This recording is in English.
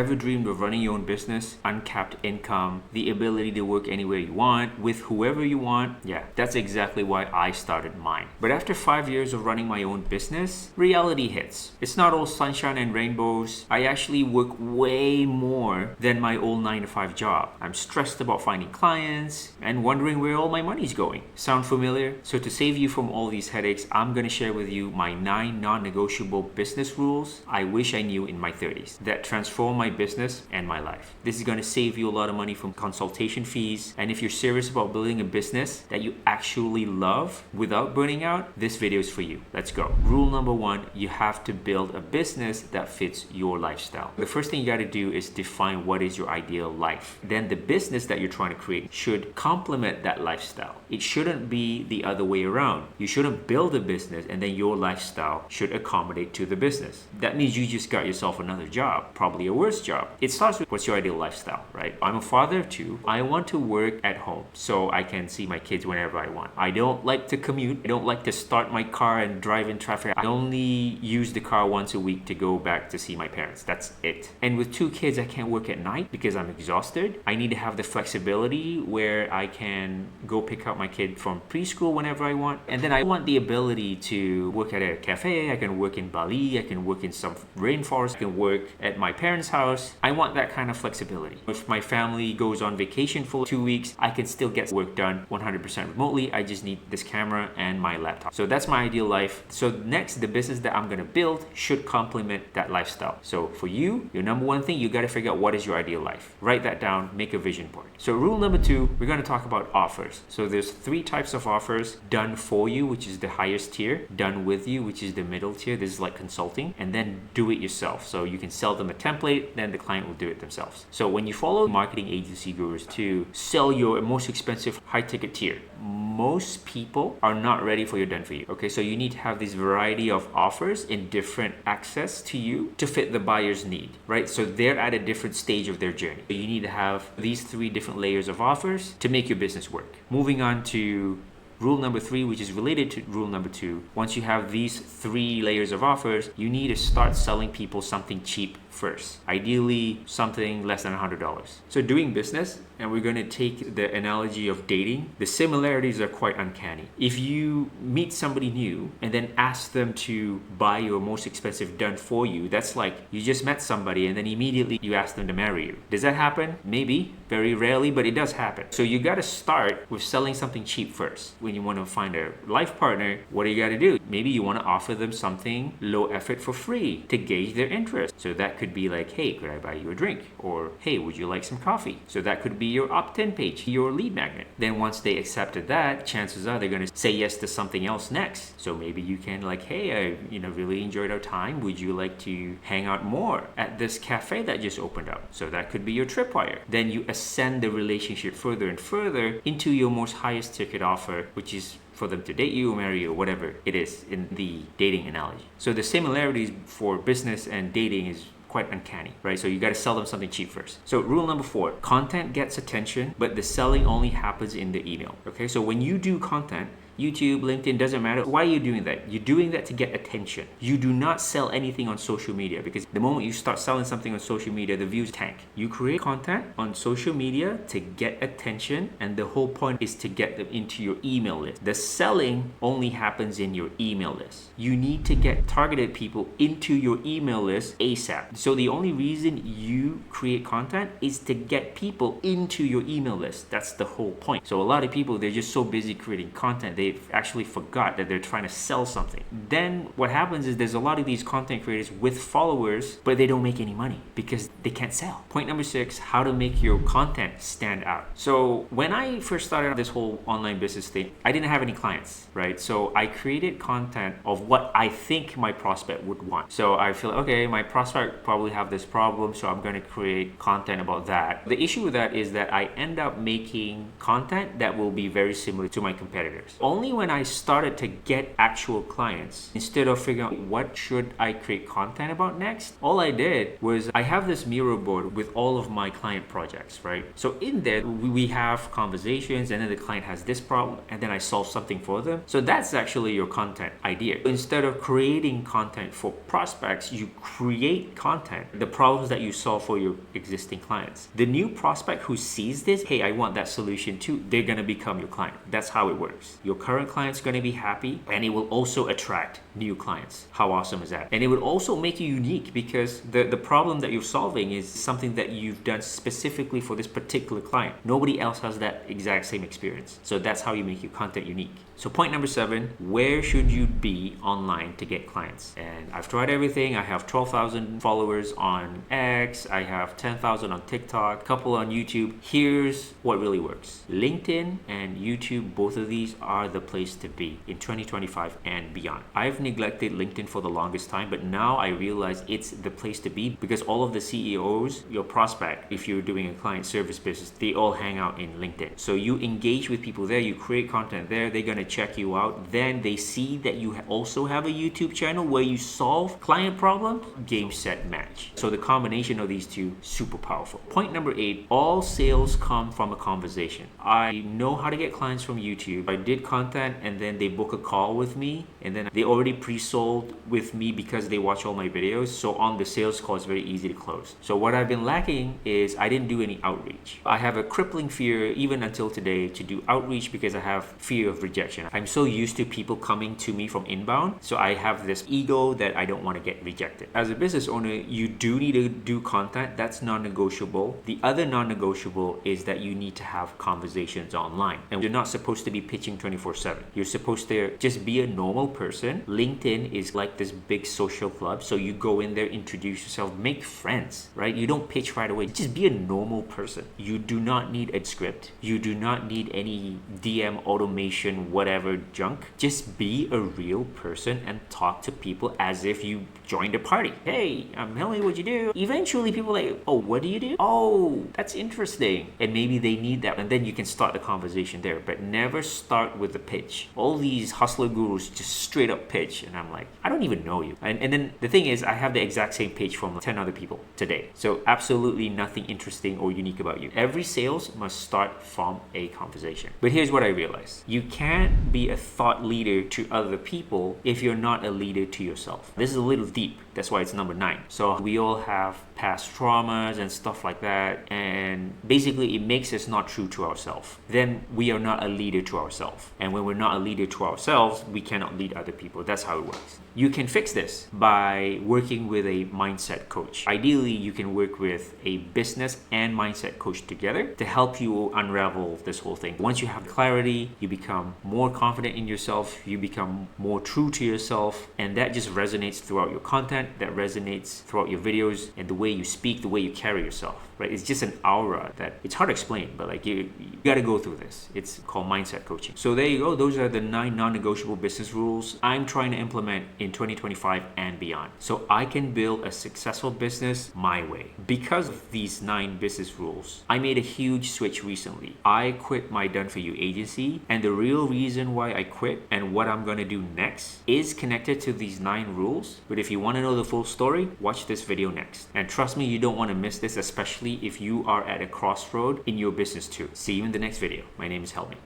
ever dreamed of running your own business, uncapped income, the ability to work anywhere you want, with whoever you want? Yeah, that's exactly why I started mine. But after 5 years of running my own business, reality hits. It's not all sunshine and rainbows. I actually work way more than my old 9-to-5 job. I'm stressed about finding clients and wondering where all my money's going. Sound familiar? So to save you from all these headaches, I'm going to share with you my 9 non-negotiable business rules I wish I knew in my 30s that transform my business and my life. This is going to save you a lot of money from consultation fees. And if you're serious about building a business that you actually love without burning out, this video is for you. Let's go. Rule number 1, you have to build a business that fits your lifestyle. The first thing you got to do is define what is your ideal life. Then the business that you're trying to create should complement that lifestyle. It shouldn't be the other way around. You shouldn't build a business and then your lifestyle should accommodate to the business. That means you just got yourself another job, probably a worse job. It starts with what's your ideal lifestyle, right? I'm a father of 2. I want to work at home so I can see my kids whenever I want. I don't like to commute. I don't like to start my car and drive in traffic. I only use the car once a week to go back to see my parents. That's it. And with 2 kids, I can't work at night because I'm exhausted. I need to have the flexibility where I can go pick up my kid from preschool whenever I want. And then I want the ability to work at a cafe. I can work in Bali. I can work in some rainforest. I can work at my parents' house. I want that kind of flexibility. If my family goes on vacation for 2 weeks, I can still get work done 100% remotely. I just need this camera and my laptop. So that's my ideal life. So next, the business that I'm going to build should complement that lifestyle. So for you, your number 1 thing, you got to figure out what is your ideal life. Write that down, make a vision board. So rule number 2, we're going to talk about offers. So there's 3 types of offers: done for you, which is the highest tier; done with you, which is the middle tier. This is like consulting; and then do it yourself. So you can sell them a template, then the client will do it themselves. So when you follow marketing agency gurus to sell your most expensive high ticket tier, most people are not ready for your done for you. Okay, so you need to have this variety of offers in different access to you to fit the buyer's need, right? So they're at a different stage of their journey. You need to have these 3 different layers of offers to make your business work. Moving on to rule number 3, which is related to rule number 2. Once you have these 3 layers of offers, you need to start selling people something cheap first. Ideally, something less than $100. So doing business, and we're going to take the analogy of dating, the similarities are quite uncanny. If you meet somebody new and then ask them to buy your most expensive done for you, that's like you just met somebody and then immediately you ask them to marry you. Does that happen? Maybe, very rarely, but it does happen. So you got to start with selling something cheap first. When you want to find a life partner, what do you got to do? Maybe you want to offer them something low effort for free to gauge their interest. So that could be like, hey, could I buy you a drink? Or, hey, would you like some coffee? So that could be your opt-in page, your lead magnet. Then once they accepted that, chances are they're going to say yes to something else next. So maybe you can like, hey, I really enjoyed our time. Would you like to hang out more at this cafe that just opened up? So that could be your tripwire. Then you ascend the relationship further and further into your most highest ticket offer, which is for them to date you or marry you or whatever it is in the dating analogy. So the similarities for business and dating is quite uncanny, right? So you got to sell them something cheap first. So rule number 4, content gets attention, but the selling only happens in the email. Okay, so when you do content, YouTube, LinkedIn, doesn't matter. Why are you doing that? You're doing that to get attention. You do not sell anything on social media because the moment you start selling something on social media, the views tank. You create content on social media to get attention, and the whole point is to get them into your email list. The selling only happens in your email list. You need to get targeted people into your email list ASAP. So the only reason you create content is to get people into your email list. That's the whole point. So a lot of people, they're just so busy creating content, they actually forgot that they're trying to sell something. Then what happens is there's a lot of these content creators with followers, but they don't make any money because they can't sell. Point number 6, how to make your content stand out. So when I first started this whole online business thing, I didn't have any clients, right? So I created content of what I think my prospect would want. So I feel, okay, my prospect probably have this problem, so I'm going to create content about that. The issue with that is that I end up making content that will be very similar to my competitors. only when I started to get actual clients, instead of figuring out what should I create content about next, all I did was I have this Miro board with all of my client projects, right? So in there, we have conversations, and then the client has this problem, and then I solve something for them. So that's actually your content idea. Instead of creating content for prospects, you create content, the problems that you solve for your existing clients. The new prospect who sees this, hey, I want that solution too, they're gonna become your client. That's how it works. Your current client's gonna be happy, and it will also attract new clients. How awesome is that? And it would also make you unique, because the problem that you're solving is something that you've done specifically for this particular client. Nobody else has that exact same experience. So that's how you make your content unique. So point number 7, where should you be online to get clients? And I've tried everything. I have 12,000 followers on X. I have 10,000 on TikTok, a couple on YouTube. Here's what really works. LinkedIn and YouTube, both of these are the place to be in 2025 and beyond. I've neglected LinkedIn for the longest time, but now I realize it's the place to be, because all of the CEOs, your prospect, if you're doing a client service business, they all hang out in LinkedIn. So you engage with people there, you create content there, they're gonna check you out. Then they see that you also have a YouTube channel where you solve client problems. Game, set, match. So the combination of these two, super powerful. Point number 8, all sales come from a conversation. I know how to get clients from YouTube. I did content, and then they book a call with me, and then they already pre-sold with me because they watch all my videos. So on the sales call, it's very easy to close. So what I've been lacking is I didn't do any outreach. I have a crippling fear, even until today, to do outreach, because I have fear of rejection. I'm so used to people coming to me from inbound, so I have this ego that I don't want to get rejected. As a business owner, you do need to do content. That's non-negotiable. The other non-negotiable is that you need to have conversations online, and you're not supposed to be pitching 24/7. You're supposed to just be a normal person. LinkedIn is like this big social club, so you go in there, introduce yourself, make friends, right? You don't pitch right away. Just be a normal person. You do not need a script. You do not need any DM automation, whatever junk. Just be a real person and talk to people as if you joined a party. Hey, I'm Helmy, what you do? Eventually people are like, oh, what do you do? Oh, that's interesting. And maybe they need that, and then you can start the conversation there. But never start with the pitch. All these hustler gurus just straight up pitch, and I'm like, I don't even know you. And then the thing is, I have the exact same pitch from 10 other people today. So absolutely nothing interesting or unique about you. Every sales must start from a conversation. But here's what I realized. You can't be a thought leader to other people if you're not a leader to yourself. This is a little deep. That's why it's number 9. So we all have past traumas and stuff like that, and basically it makes us not true to ourselves. Then we are not a leader to ourselves. And when we're not a leader to ourselves, we cannot lead other people. That's how it works. You can fix this by working with a mindset coach. Ideally, you can work with a business and mindset coach together to help you unravel this whole thing. Once you have clarity, you become more confident in yourself, you become more true to yourself, and that just resonates throughout your content, that resonates throughout your videos, and the way you speak, the way you carry yourself, right? It's just an aura that it's hard to explain, but like you got to go through this. It's called mindset coaching. So there you go. Those are the 9 non-negotiable business rules I'm trying to implement in 2025 and beyond, so I can build a successful business my way. Because of these 9 business rules, I made a huge switch recently. I quit my Done For You agency, and the real reason why I quit and what I'm going to do next is connected to these 9 rules. But if you want to know the full story, watch this video next. And trust me, you don't want to miss this, especially if you are at a crossroad in your business too. See you in the next video. My name is Helmy.